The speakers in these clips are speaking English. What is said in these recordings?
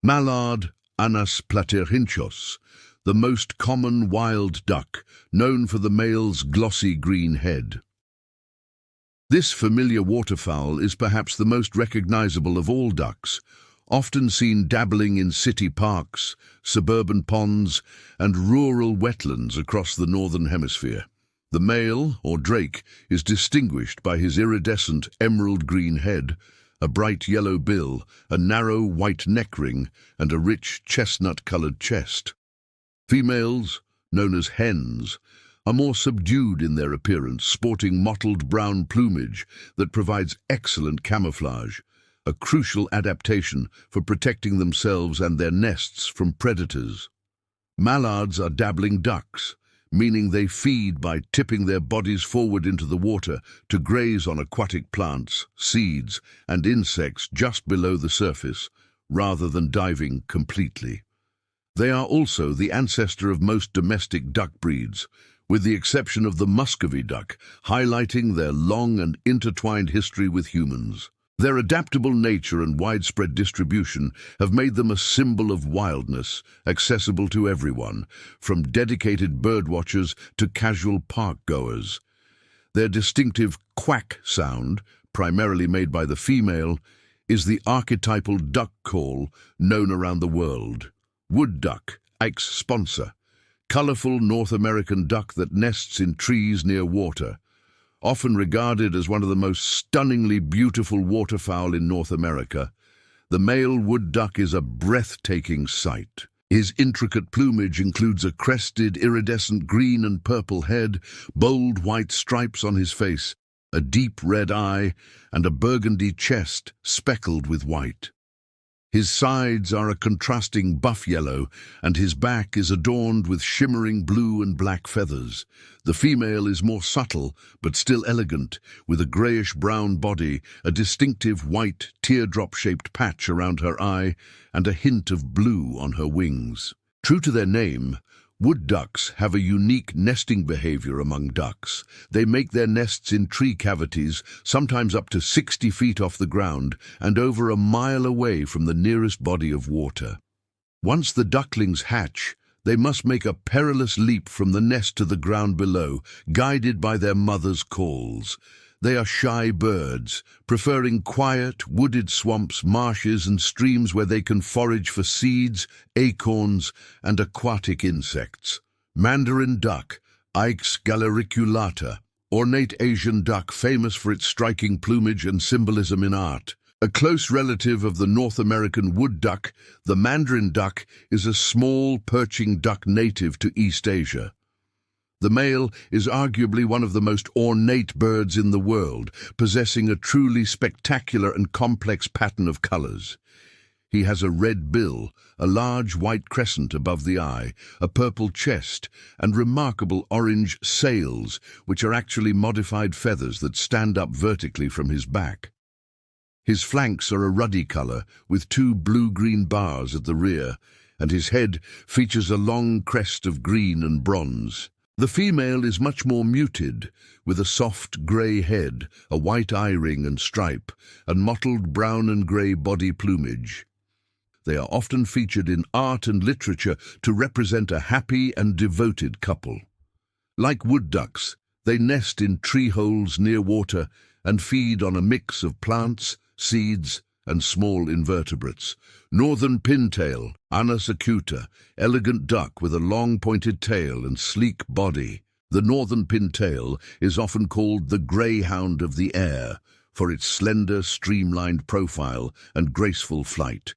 Mallard, Anas platyrhynchos, the most common wild duck, known for the male's glossy green head. This familiar waterfowl is perhaps the most recognizable of all ducks, often seen dabbling in city parks, suburban ponds, and rural wetlands across the northern hemisphere. The male, or drake, is distinguished by his iridescent emerald green head, a bright yellow bill, a narrow white neck ring, and a rich chestnut-colored chest. Females, known as hens, are more subdued in their appearance, sporting mottled brown plumage that provides excellent camouflage, a crucial adaptation for protecting themselves and their nests from predators. Mallards are dabbling ducks, meaning they feed by tipping their bodies forward into the water to graze on aquatic plants, seeds, and insects just below the surface, rather than diving completely. They are also the ancestor of most domestic duck breeds, with the exception of the Muscovy duck, highlighting their long and intertwined history with humans. Their adaptable nature and widespread distribution have made them a symbol of wildness, accessible to everyone, from dedicated birdwatchers to casual park-goers. Their distinctive quack sound, primarily made by the female, is the archetypal duck call known around the world. Wood duck, sponsa, colorful North American duck that nests in trees near water. Often regarded as one of the most stunningly beautiful waterfowl in North America, the male wood duck is a breathtaking sight. His intricate plumage includes a crested, iridescent green and purple head, bold white stripes on his face, a deep red eye, and a burgundy chest speckled with white. His sides are a contrasting buff yellow, and his back is adorned with shimmering blue and black feathers. The female is more subtle, but still elegant, with a grayish-brown body, a distinctive white, teardrop-shaped patch around her eye, and a hint of blue on her wings. True to their name, wood ducks have a unique nesting behavior among ducks. They make their nests in tree cavities, sometimes up to 60 feet off the ground and over a mile away from the nearest body of water. Once the ducklings hatch, they must make a perilous leap from the nest to the ground below, guided by their mother's calls. They are shy birds, preferring quiet, wooded swamps, marshes, and streams where they can forage for seeds, acorns, and aquatic insects. Mandarin Duck, galericulata, Ornate Asian duck famous for its striking plumage and symbolism in art. A close relative of the North American wood duck, the Mandarin Duck is a small, perching duck native to East Asia. The male is arguably one of the most ornate birds in the world, possessing a truly spectacular and complex pattern of colors. He has a red bill, a large white crescent above the eye, a purple chest, and remarkable orange sails, which are actually modified feathers that stand up vertically from his back. His flanks are a ruddy color, with two blue-green bars at the rear, and his head features a long crest of green and bronze. The female is much more muted, with a soft grey head, a white eye ring and stripe, and mottled brown and grey body plumage. They are often featured in art and literature to represent a happy and devoted couple. Like wood ducks, they nest in tree holes near water and feed on a mix of plants, seeds, and small invertebrates. Northern Pintail, Anas acuta, elegant duck with a long pointed tail and sleek body. The northern pintail is often called the greyhound of the air for its slender, streamlined profile and graceful flight.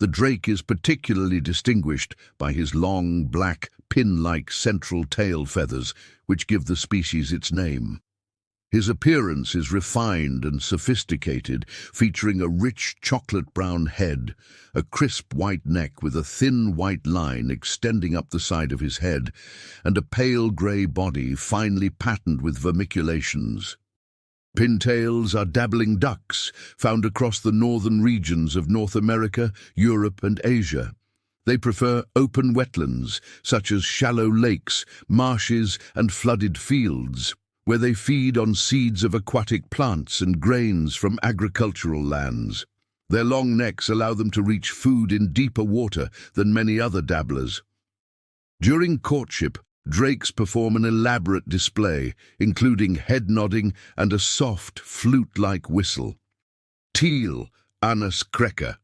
The drake is particularly distinguished by his long, black, pin-like central tail feathers, which give the species its name. His appearance is refined and sophisticated, featuring a rich chocolate-brown head, a crisp white neck with a thin white line extending up the side of his head, and a pale grey body finely patterned with vermiculations. Pintails are dabbling ducks, found across the northern regions of North America, Europe, and Asia. They prefer open wetlands, such as shallow lakes, marshes, and flooded fields, where they feed on seeds of aquatic plants and grains from agricultural lands. Their long necks allow them to reach food in deeper water than many other dabblers. During courtship, drakes perform an elaborate display, including head nodding and a soft, flute-like whistle. Teal, crecca,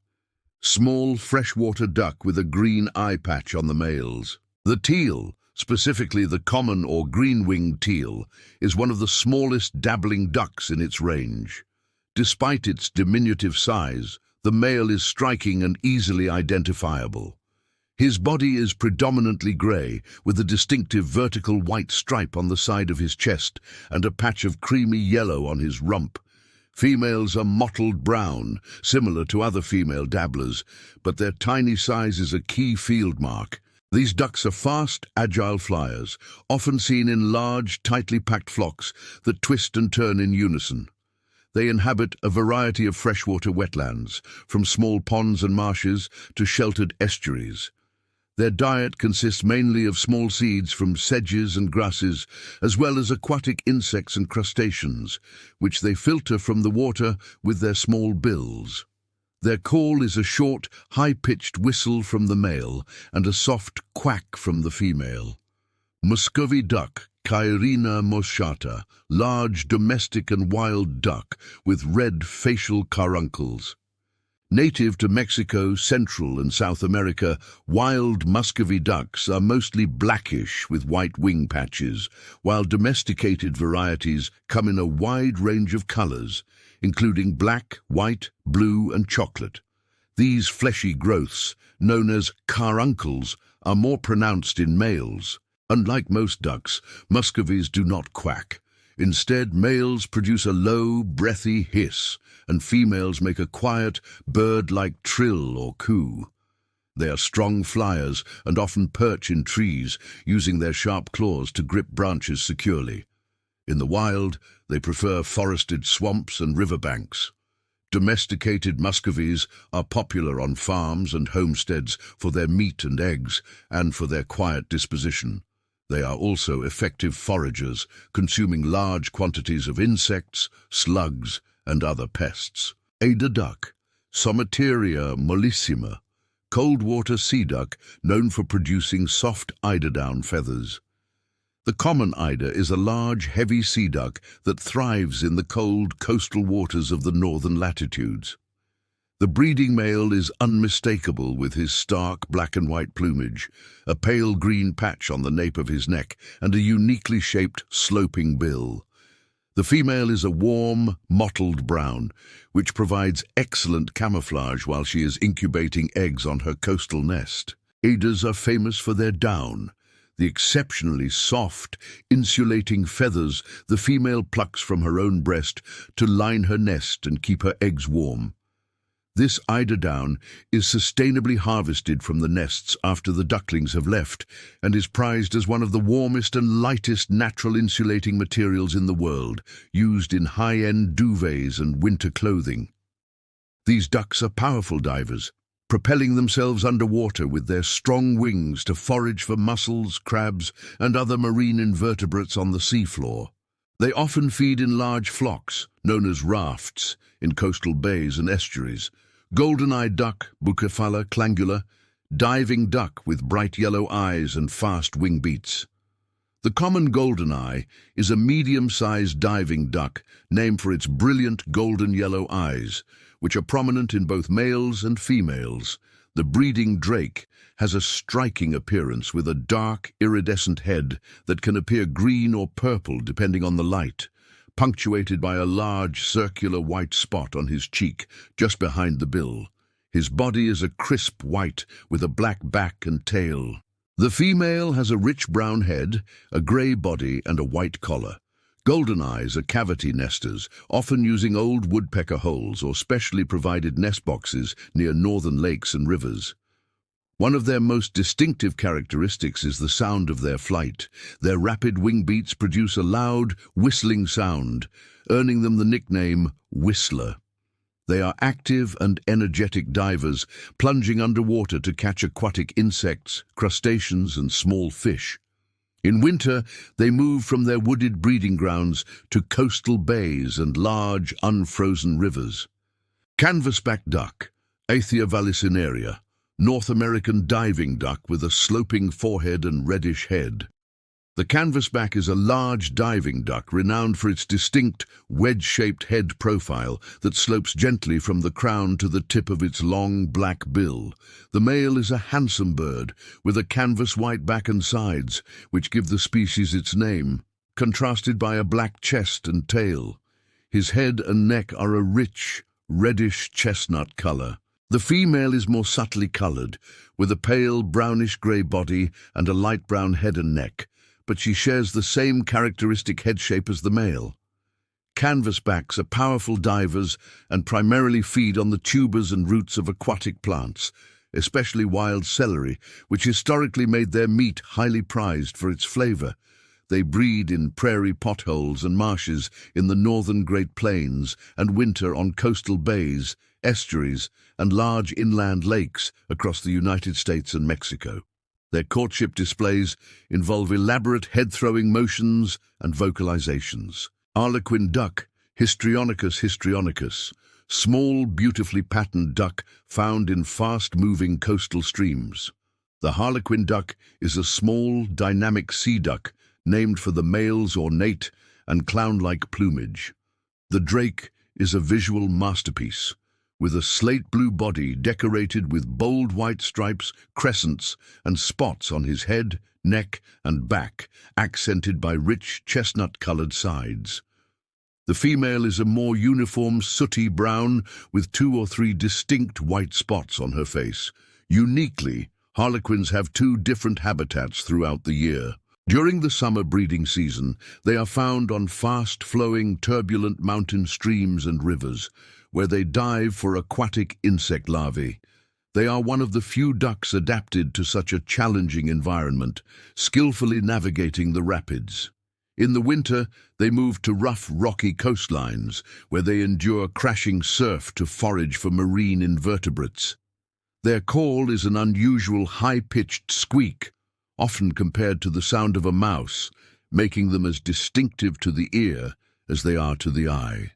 small freshwater duck with a green eye patch on the males. The teal, specifically the common or green-winged teal, is one of the smallest dabbling ducks in its range. Despite its diminutive size, the male is striking and easily identifiable. His body is predominantly grey, with a distinctive vertical white stripe on the side of his chest and a patch of creamy yellow on his rump. Females are mottled brown, similar to other female dabblers, but their tiny size is a key field mark. These ducks are fast, agile flyers, often seen in large, tightly packed flocks that twist and turn in unison. They inhabit a variety of freshwater wetlands, from small ponds and marshes to sheltered estuaries. Their diet consists mainly of small seeds from sedges and grasses, as well as aquatic insects and crustaceans, which they filter from the water with their small bills. Their call is a short, high-pitched whistle from the male and a soft quack from the female. Muscovy Duck, Cairina moschata, large domestic and wild duck with red facial caruncles. Native to Mexico, Central and South America, wild Muscovy ducks are mostly blackish with white wing patches, while domesticated varieties come in a wide range of colors, including black, white, blue and chocolate. These fleshy growths, known as caruncles, are more pronounced in males. Unlike most ducks, Muscovies do not quack. Instead, males produce a low, breathy hiss, and females make a quiet, bird-like trill or coo. They are strong flyers and often perch in trees, using their sharp claws to grip branches securely. In the wild, they prefer forested swamps and riverbanks. Domesticated Muscovies are popular on farms and homesteads for their meat and eggs, and for their quiet disposition. They are also effective foragers, consuming large quantities of insects, slugs, and other pests. Eider Duck, Somateria mollissima, cold-water sea duck known for producing soft eiderdown feathers. The common eider is a large, heavy sea duck that thrives in the cold coastal waters of the northern latitudes. The breeding male is unmistakable with his stark black and white plumage, a pale green patch on the nape of his neck, and a uniquely shaped sloping bill. The female is a warm, mottled brown, which provides excellent camouflage while she is incubating eggs on her coastal nest. Eiders are famous for their down, the exceptionally soft, insulating feathers the female plucks from her own breast to line her nest and keep her eggs warm. This eiderdown is sustainably harvested from the nests after the ducklings have left and is prized as one of the warmest and lightest natural insulating materials in the world, used in high-end duvets and winter clothing. These ducks are powerful divers, propelling themselves underwater with their strong wings to forage for mussels, crabs, and other marine invertebrates on the seafloor. They often feed in large flocks, known as rafts, in coastal bays and estuaries. Goldeneye duck, Bucephala, clangula, diving duck with bright yellow eyes and fast wingbeats. The common goldeneye is a medium-sized diving duck named for its brilliant golden yellow eyes, which are prominent in both males and females. The breeding drake has a striking appearance with a dark, iridescent head that can appear green or purple depending on the light, punctuated by a large circular white spot on his cheek just behind the bill. His body is a crisp white with a black back and tail. The female has a rich brown head, a grey body and a white collar. Goldeneyes are cavity nesters, often using old woodpecker holes or specially provided nest boxes near northern lakes and rivers. One of their most distinctive characteristics is the sound of their flight. Their rapid wing beats produce a loud, whistling sound, earning them the nickname whistler. They are active and energetic divers, plunging underwater to catch aquatic insects, crustaceans, and small fish. In winter, they move from their wooded breeding grounds to coastal bays and large, unfrozen rivers. Canvasback duck, Aythya valisineria, North American diving duck with a sloping forehead and reddish head. The canvasback is a large diving duck renowned for its distinct, wedge-shaped head profile that slopes gently from the crown to the tip of its long, black bill. The male is a handsome bird, with a canvas-white back and sides, which give the species its name, contrasted by a black chest and tail. His head and neck are a rich, reddish chestnut color. The female is more subtly colored, with a pale brownish-gray body and a light brown head and neck, but she shares the same characteristic head shape as the male. Canvasbacks are powerful divers and primarily feed on the tubers and roots of aquatic plants, especially wild celery, which historically made their meat highly prized for its flavor. They breed in prairie potholes and marshes in the northern Great Plains and winter on coastal bays, estuaries, and large inland lakes across the United States and Mexico. Their courtship displays involve elaborate head-throwing motions and vocalizations. Harlequin duck, Histrionicus histrionicus, small, beautifully patterned duck found in fast-moving coastal streams. The harlequin duck is a small, dynamic sea duck named for the male's ornate and clown-like plumage. The drake is a visual masterpiece, with a slate-blue body decorated with bold white stripes, crescents, and spots on his head, neck, and back, accented by rich chestnut-colored sides. The female is a more uniform sooty brown with 2 or 3 distinct white spots on her face. Uniquely, harlequins have 2 different habitats throughout the year. During the summer breeding season, they are found on fast-flowing, turbulent mountain streams and rivers, where they dive for aquatic insect larvae. They are one of the few ducks adapted to such a challenging environment, skillfully navigating the rapids. In the winter, they move to rough, rocky coastlines, where they endure crashing surf to forage for marine invertebrates. Their call is an unusual high-pitched squeak, often compared to the sound of a mouse, making them as distinctive to the ear as they are to the eye.